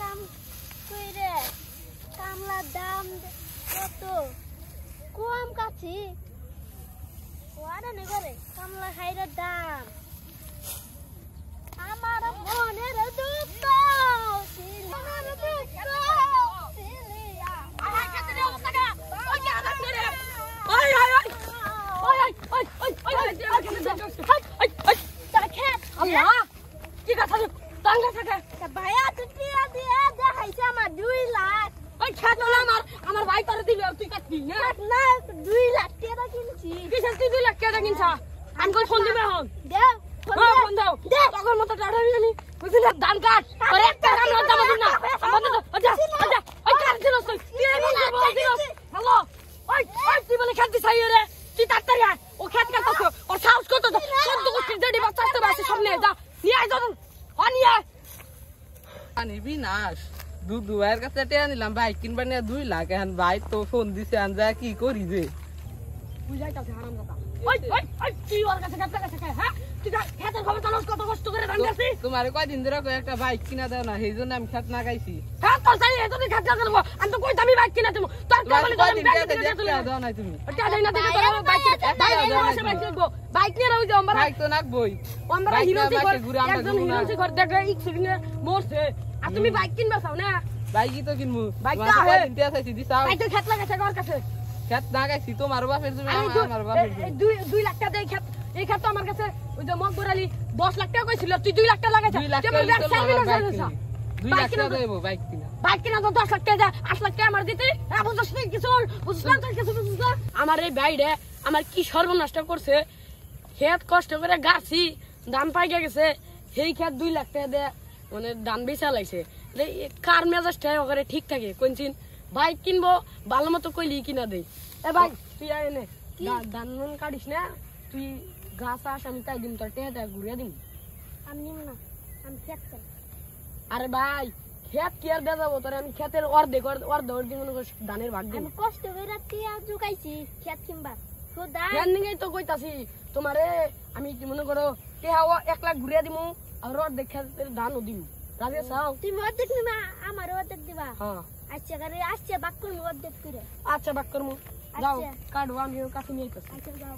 কাম কইরে কামলার দাম কত কম কাছি ওয়ারে নে করে কামলা খাইরের দাম আমার মনের দুঃখ আমার দুঃখ সিলিয়া আয় কাছে রে ওটাকা ওই কি আদা করে ওই ওই ওই ওই ওই ওই ওই তারা খেত আল্লাহ কি কথা টাঙ্গা থাকে ভাইয়া তুই টিয়া দিয়ে দেখাইছে আমার 2 লাখ ওই খেত না আমার ভাই করে দিল তুই কাটবি না না 2 লাখ টাকা কিনছি কিসের তুই 2 লাখ টাকা কিনছ আনকল ফোন দিবে হন দে ফোন দাও তখন মত টাড়াবি আমি বুঝলি না ধান কাট আর একটা কাম না দাম দিন না আমাদের আচ্ছা আচ্ছা ওই কাট দিল তুই বল দিল হ্যালো ওই ওই তুই বলে খেত দিছাই রে তুই তাড়াতাড়ি আয় ও খেত কাটছ ওর সাহস কত তো কত কুস্তি জড়ি বাচ্চা আসতে বাসে সামনে যা নিয়ে আয় যখন নিয়ে আয় পানি বিনাশ দুয়ার কাছে টেয়া নিলাম বাইক কিনবা নিয়ে 2 লাখ এখন ভাই তো ফোন দিছে আন যায় কি করি যে বুঝাইতাছে হারাম কথা ওই ওই ওই তুই ওর কাছে কাছে হ্যাঁ তুই খেতের খবর জানোস কত কষ্ট করে ধান কাটছি তোমার কয়দিন ধরে কই একটা বাইক কিনা দাও না সেইজন্য আমি খেত না গাইছি হ্যাঁ তোর সাই এত তুই খেত করব আমি তো কই দামি বাইক কিনা দেব তোর কামালি দাও না তুমি এটা দেই না দিতে তোর বাইক বাইক নিয়ে রাও যে আমরা বাইক তো নাকবই আমরা হিরোজি ঘর একজন হিরোজি ঘর দেখে এক্সিডেন্টে মরছে আর তুমি বাইক কিনবা চাও না বাইকই তো কিনমু বাইকটা কয়দিন টিয়া চাইছি দিছাও বাইক তো খেত লাগাছে ঘর কাছে খেত না গাইছি তোমার বাপের জমি আমার বাপের জমি 2 লাখ টাকা দেই খেত এই খেত তো আমার কাছে ওই যে মকবর আলী 10 লাখ টাকা কইছিল তুই 2 লাখ টাকা লাগাইছ 2 লাখ টাকা 2 লাখ টাকা দেবো বাইক কিনা বাইক কিনা তো 10 লাখ টাকা 8 লাখ টাকা আমার দিতে বুঝছ না কিছু বুঝছ না কিছু বুঝছ না আমার এই ভাইরে আমার কি সর্বনাশ করছে খেত কষ্ট করে গাছি ধান পাইয়া গেছে সেই খেত 2 লাখ টাকা দে মানে ধান বেচা লাইছে কার মেজাজটা ওখানে ঠিক থাকে কোনছিন বাইক কিনবো ভালো মতো কইলি কিনা দেই এ ভাই তুই এনে ধান কাটিস না তুই গাছ আস আমি তাই দিন তোর টেটা ঘুরিয়ে দিন আমি নিম না আমি খেত চাই আরে ভাই খেত কি আর দেবো তোর আমি খেতের অর্ধেক দিন মনে কর ধানের ভাগ দিই আমি কষ্ট করে টিয়া জুগাইছি খেত কিনবা খুদা ধান নিয়ে তো কইতাছি তোমারে আমি কি মনে করো টেহা 1 লাখ ঘুরিয়ে দিমু আর অর্ধেক খেতের ধানও দিমু রাজে চাও তুমি অর্ধেক নিবা আমার অর্ধেক দিবা হ্যাঁ আচ্ছা করে আসছে বাক করমু অর্ধেক করে আচ্ছা বাক করমু যাও কাটবো আমি কাছে নিয়ে আইতাছি আচ্ছা যাও